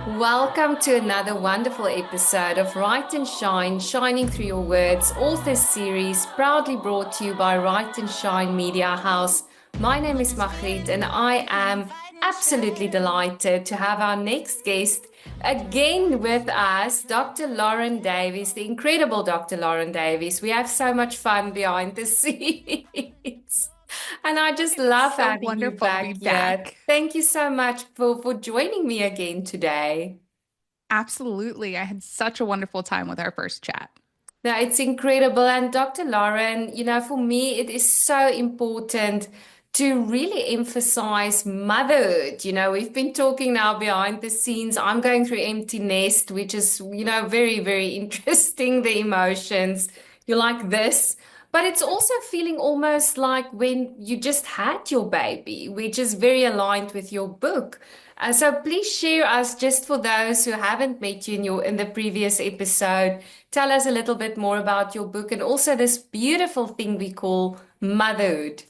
Welcome to another wonderful episode of Write and Shine, Shining Through Your Words, author series, proudly brought to you by Write and Shine Media House. My name is Magriet, and I am absolutely delighted to have our next guest again with us, Dr. Lauren Davies, the incredible Dr. Lauren Davies. We have so much fun behind the scenes. And I just love So having you wonderful to be back here. back. Thank you so much for joining me again today. Absolutely. I had such a wonderful time with our first chat. No, it's incredible. And Dr. Lauren, for me, it is so important to really emphasize motherhood. We've been talking now behind the scenes. I'm going through empty nest, which is, very, very interesting, the emotions. You're like this. But it's also feeling almost like when you just had your baby, which is very aligned with your book. So please share us, just for those who haven't met you in the previous episode. Tell us a little bit more about your book and also this beautiful thing we call motherhood.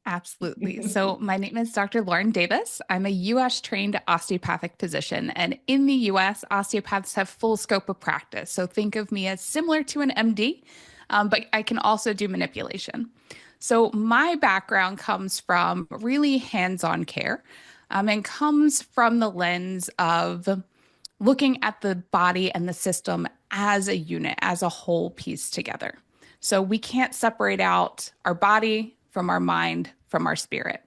Absolutely. So, my name is Dr. Lauren Davis. I'm a US trained osteopathic physician. And in the US, osteopaths have full scope of practice. So, think of me as similar to an MD, but I can also do manipulation. So, my background comes from really hands on care and comes from the lens of looking at the body and the system as a unit, as a whole piece together. So we can't separate out our body from our mind, from our spirit.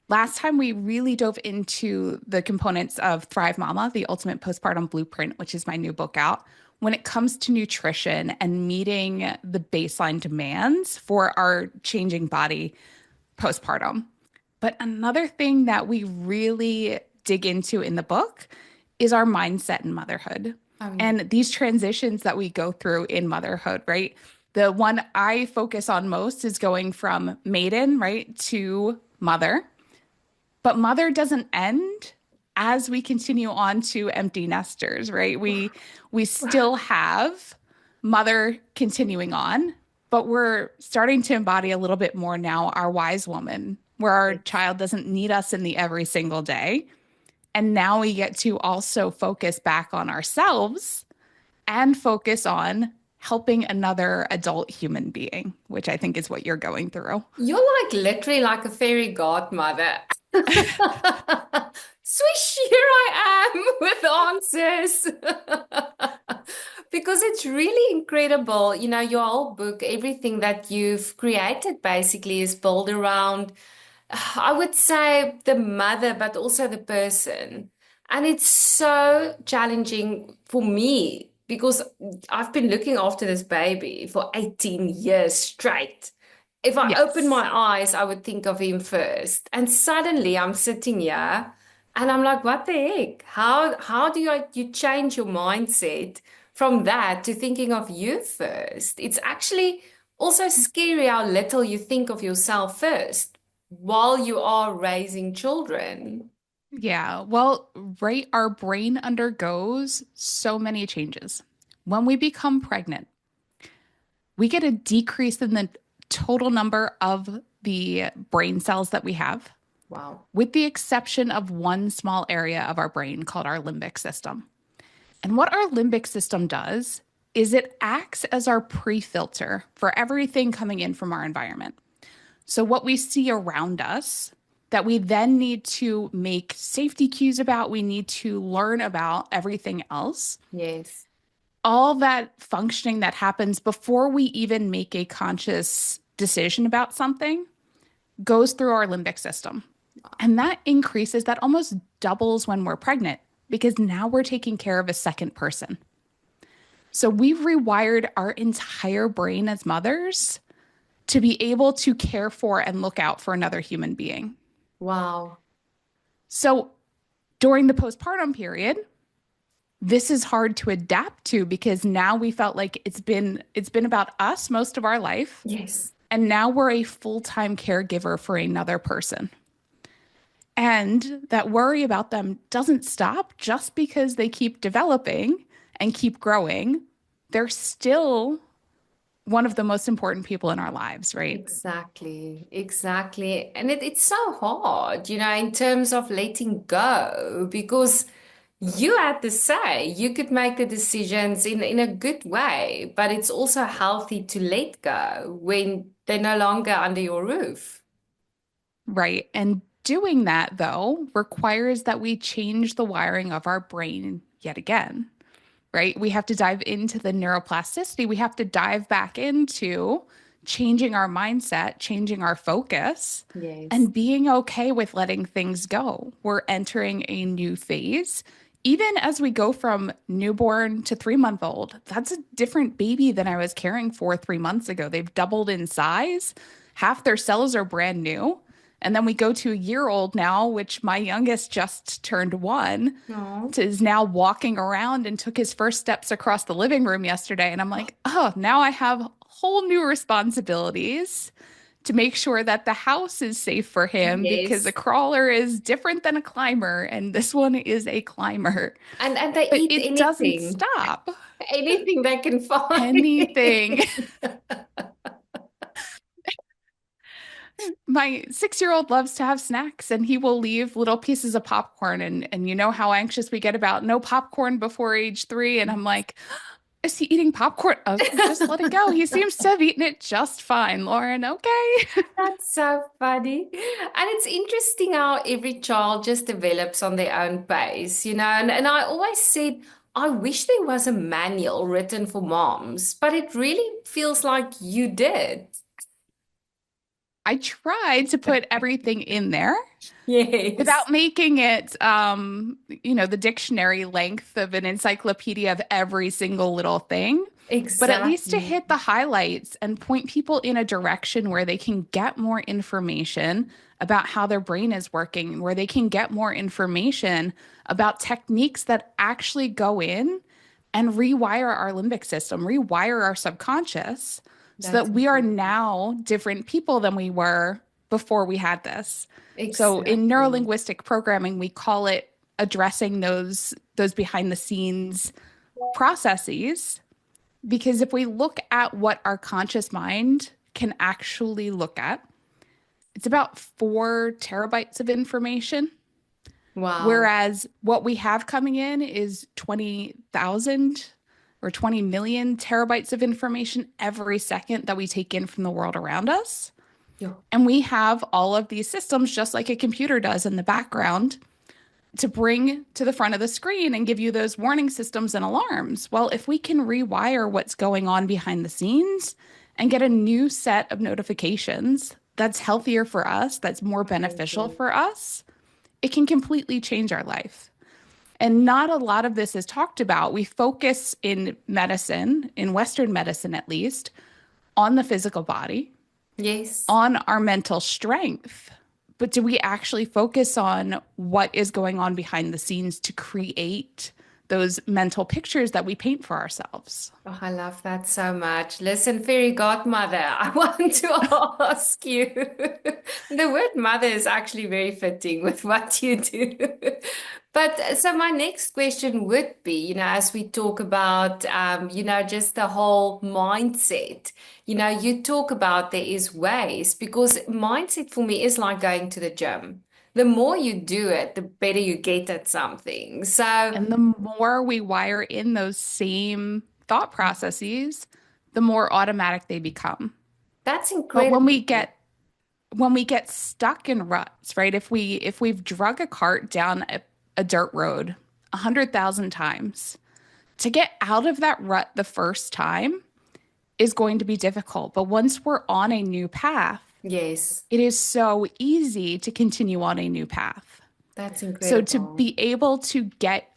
Last time we really dove into the components of Thrive Mama, the ultimate postpartum blueprint, which is my new book out, when it comes to nutrition and meeting the baseline demands for our changing body postpartum. But another thing that we really dig into in the book is our mindset in motherhood Um, and these transitions that we go through in motherhood, right? The one I focus on most is going from maiden, right, to mother. But mother doesn't end as we continue on to empty nesters, right? We still have mother continuing on, but we're starting to embody a little bit more now our wise woman, where our child doesn't need us in the every single day. And now we get to also focus back on ourselves and focus on helping another adult human being, which I think is what you're going through. you're like literally like a fairy godmother. Swish, here I am with answers. Because it's really incredible. Your whole book, everything that you've created basically is built around, I would say, the mother, but also the person. And it's so challenging for me because I've been looking after this baby for 18 years straight. If I open Yes. my eyes, I would think of him first. And suddenly I'm sitting here and I'm like, what the heck? How do you change your mindset from that to thinking of you first? It's actually also scary how little you think of yourself first while you are raising children. Yeah. Well, right, our brain undergoes so many changes. When we become pregnant, we get a decrease in the total number of the brain cells that we have, Wow. with the exception of one small area of our brain called our limbic system. And what our limbic system does is it acts as our pre-filter for everything coming in from our environment. So what we see around us that we then need to make safety cues about, we need to learn about everything else. Yes. All that functioning that happens before we even make a conscious decision about something goes through our limbic system. And that increases, that almost doubles when we're pregnant because now we're taking care of a second person. So we've rewired our entire brain as mothers to be able to care for and look out for another human being. Wow. So during the postpartum period, this is hard to adapt to because now we felt like it's been about us most of our life, Yes. and now we're a full-time caregiver for another person. And that worry about them doesn't stop just because they keep developing and keep growing. They're still one of the most important people in our lives, right? Exactly, exactly. And it's so hard, in terms of letting go, because You had to say you could make the decisions in a good way, but it's also healthy to let go when they're no longer under your roof. Right. And doing that, though, requires that we change the wiring of our brain yet again, right? We have to dive into the neuroplasticity. We have to dive back into changing our mindset, changing our focus, Yes. and being okay with letting things go. We're entering a new phase. Even as we go from newborn to 3 month old, that's a different baby than I was caring for 3 months ago. They've doubled in size. Half their cells are brand new. And then we go to a year old now, which my youngest just turned one, No. to, is now walking around and took his first steps across the living room yesterday. And I'm like, oh, now I have whole new responsibilities to make sure that the house is safe for him because a Yes. crawler is different than a climber, and this one is a climber. And they But eat it doesn't anything, stop. anything they can find. Anything. My 6-year-old loves to have snacks and he will leave little pieces of popcorn and you know how anxious we get about no popcorn before age 3 and I'm like, is he eating popcorn? Just let it go. He seems to have eaten it just fine, Lauren. Okay. That's so funny. And it's interesting how every child just develops on their own pace, and I always said, I wish there was a manual written for moms, but it really feels like you did. I tried to put everything in there Yes, without making it, the dictionary length of an encyclopedia of every single little thing, but at least to exactly. hit the highlights and point people in a direction where they can get more information about how their brain is working, where they can get more information about techniques that actually go in and rewire our limbic system, rewire our subconscious so That's that we are incredible. now different people than we were before we had this. So in Exactly. neurolinguistic programming, we call it addressing those behind the scenes processes because if we look at what our conscious mind can actually look at, it's about 4 terabytes of information. Wow. Whereas what we have coming in is 20,000 or 20 million terabytes of information every second that we take in from the world around us. Yeah. And we have all of these systems, just like a computer does in the background, to bring to the front of the screen and give you those warning systems and alarms. Well, if we can rewire what's going on behind the scenes and get a new set of notifications that's healthier for us, that's more beneficial Amazing. for us, it can completely change our life. And not a lot of this is talked about. We focus in medicine, in Western medicine at least, on the physical body, Yes. on our mental strength. But do we actually focus on what is going on behind the scenes to create those mental pictures that we paint for ourselves? Oh, I love that so much. Listen, fairy godmother, I want to ask you. The word mother is actually very fitting with what you do. But so my next question would be, as we talk about, just the whole mindset, you talk about there is ways because mindset for me is like going to the gym. The more you do it, the better you get at something. So And the more we wire in those same thought processes, the more automatic they become. that's But incredible. when we get stuck in ruts, right? If we've drug a cart down a dirt road 100,000 times, to get out of that rut the first time is going to be difficult. But once we're on a new path, Yes, it is so easy to continue on a new path. that's So to incredible. be able to get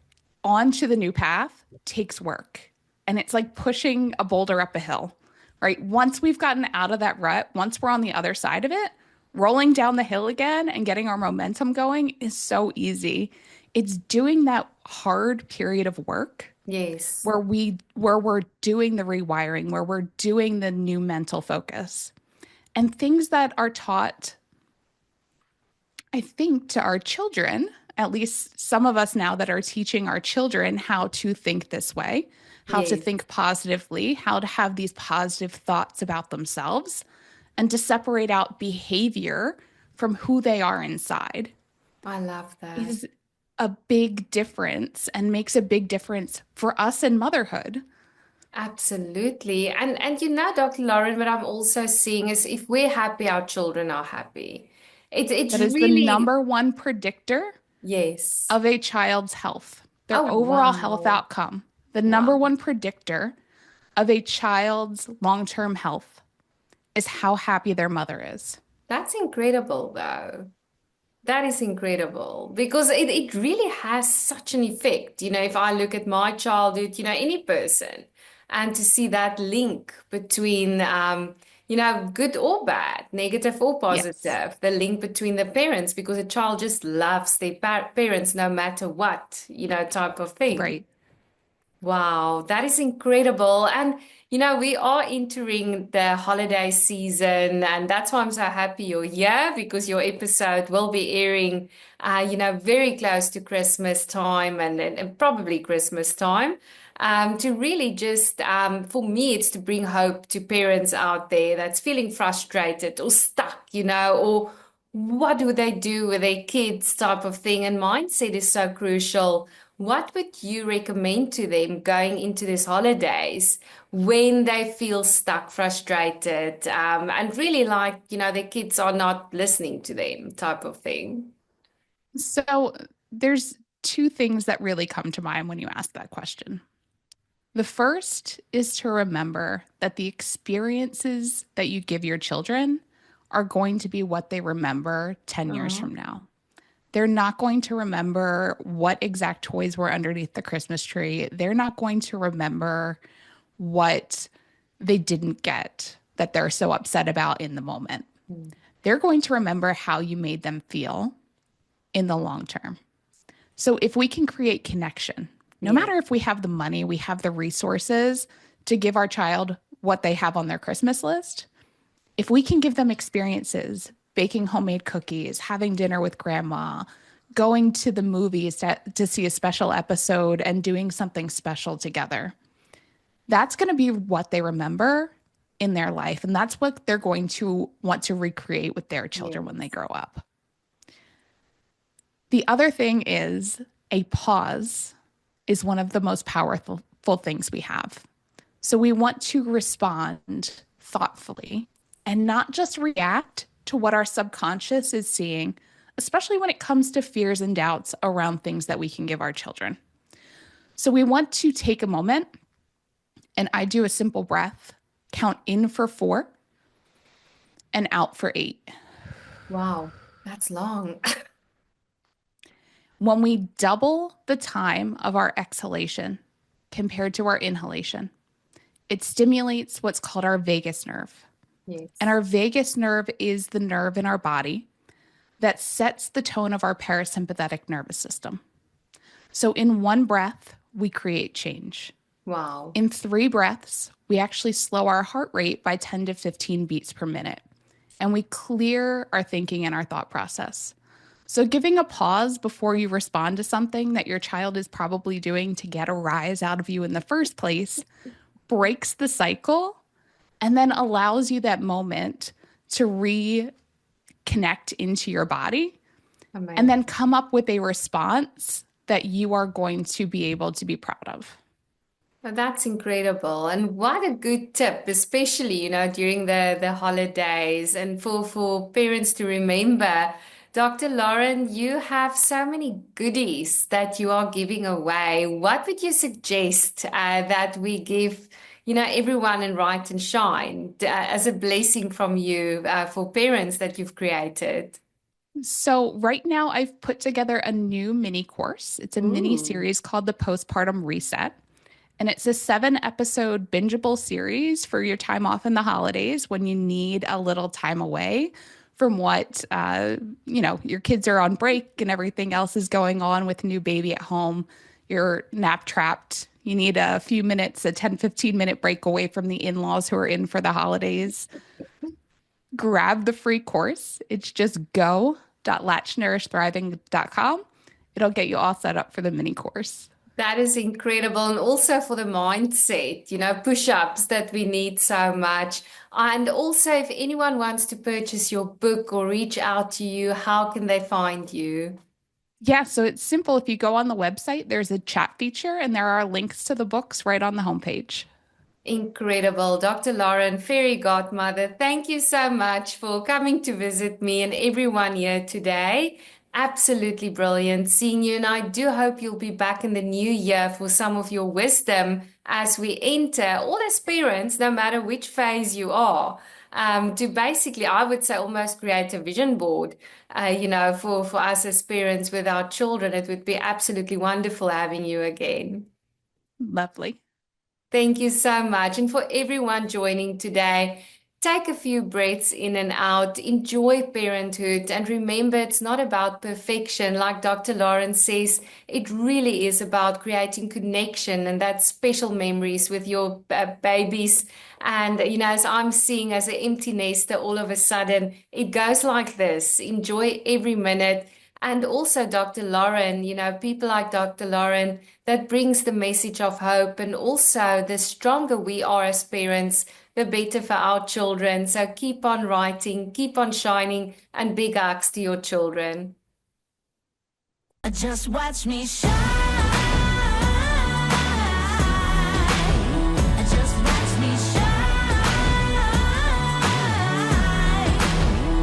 onto the new path takes work. And it's like pushing a boulder up a hill, right? Once we've gotten out of that rut, once we're on the other side of it, rolling down the hill again and getting our momentum going is so easy. It's doing that hard period of work Yes, where we're doing the rewiring, where we're doing the new mental focus. And things that are taught, I think, to our children, at least some of us now that are teaching our children how to think this way, how to yes. think positively, how to have these positive thoughts about themselves, and to separate out behavior from who they are inside I love that. is a big difference and makes a big difference for us in motherhood. Absolutely. And Dr. Lauren, what I'm also seeing is if we're happy, our children are happy. It's That is the really, number one predictor yes. of a child's health, their Oh, overall health wow. outcome. The number Wow. one predictor of a child's long-term health is how happy their mother is. That's incredible, though. That is incredible because it really has such an effect. If I look at my childhood, any person, and to see that link between, good or bad, negative or Yes, positive, the link between the parents, because a child just loves their parents no matter what, type of thing. right. Wow, that is incredible. And we are entering the holiday season, and that's why I'm so happy you're here because your episode will be airing, very close to Christmas time and probably Christmas time. To really just, for me, it's to bring hope to parents out there that's feeling frustrated or stuck, or what do they do with their kids type of thing. And mindset is so crucial. What would you recommend to them going into these holidays when they feel stuck, frustrated, and really like, their kids are not listening to them type of thing? So there's two things that really come to mind when you ask that question. The first is to remember that the experiences that you give your children are going to be what they remember 10 years Uh-huh. from now. They're not going to remember what exact toys were underneath the Christmas tree. They're not going to remember what they didn't get that they're so upset about in the moment. Mm. They're going to remember how you made them feel in the long term. So if we can create connection, no Yeah. matter if we have the money, we have the resources to give our child what they have on their Christmas list, if we can give them experiences, baking homemade cookies, having dinner with grandma, going to the movies to see a special episode and doing something special together, that's going to be what they remember in their life. And that's what they're going to want to recreate with their children when they Yes. grow up. The other thing is a pause is one of the most powerful things we have. So we want to respond thoughtfully and not just react to what our subconscious is seeing, especially when it comes to fears and doubts around things that we can give our children. So we want to take a moment, and I do a simple breath, count in for 4 and out for 8. Wow, that's long. When we double the time of our exhalation compared to our inhalation, it stimulates what's called our vagus nerve. And Yes. our vagus nerve is the nerve in our body that sets the tone of our parasympathetic nervous system. So, in one breath, we create change. Wow. In 3 breaths, we actually slow our heart rate by 10 to 15 beats per minute. And we clear our thinking and our thought process. So, giving a pause before you respond to something that your child is probably doing to get a rise out of you in the first place breaks the cycle and then allows you that moment to reconnect into your body and Amazing. then come up with a response that you are going to be able to be proud of. Well, that's incredible. And what a good tip, especially, during the holidays and for parents to remember. Dr. Lauren, you have so many goodies that you are giving away. What would you suggest that we give, everyone in Right and Shine as a blessing from you for parents that you've created? So, right now, I've put together a new mini course. It's a mini Ooh. series called the Postpartum Reset. And it's a 7 episode bingeable series for your time off in the holidays when you need a little time away from what, your kids are on break and everything else is going on with new baby at home. You're nap trapped. You need a few minutes, a 10-15 minute break away from the in laws who are in for the holidays. Grab the free course. It's just go.latchnourishThriving.com. It'll get you all set up for the mini course. That is incredible. And also for the mindset, push-ups that we need so much. And also, if anyone wants to purchase your book or reach out to you, how can they find you? Yeah, so it's simple. If you go on the website, there's a chat feature and there are links to the books right on the homepage. Incredible. Dr. Lauren, fairy godmother, thank you so much for coming to visit me and everyone here today. Absolutely brilliant seeing you, and I do hope you'll be back in the new year for some of your wisdom as we enter, all as parents, no matter which phase you are, to basically, I would say, almost create a vision board, for us as parents with our children. It would be absolutely wonderful having you again. Lovely. Thank you so much. And for everyone joining today, take a few breaths in and out, enjoy parenthood, and remember it's not about perfection. Like Dr. Lawrence says, it really is about creating connection and that special memories with your babies. And, as I'm seeing as an empty nester, all of a sudden, it goes like this. Enjoy every minute. And also, Dr. Lauren, people like Dr. Lauren, that brings the message of hope. And also, the stronger we are as parents, the better for our children. So keep on writing, keep on shining, and big hugs to your children. Just watch me shine.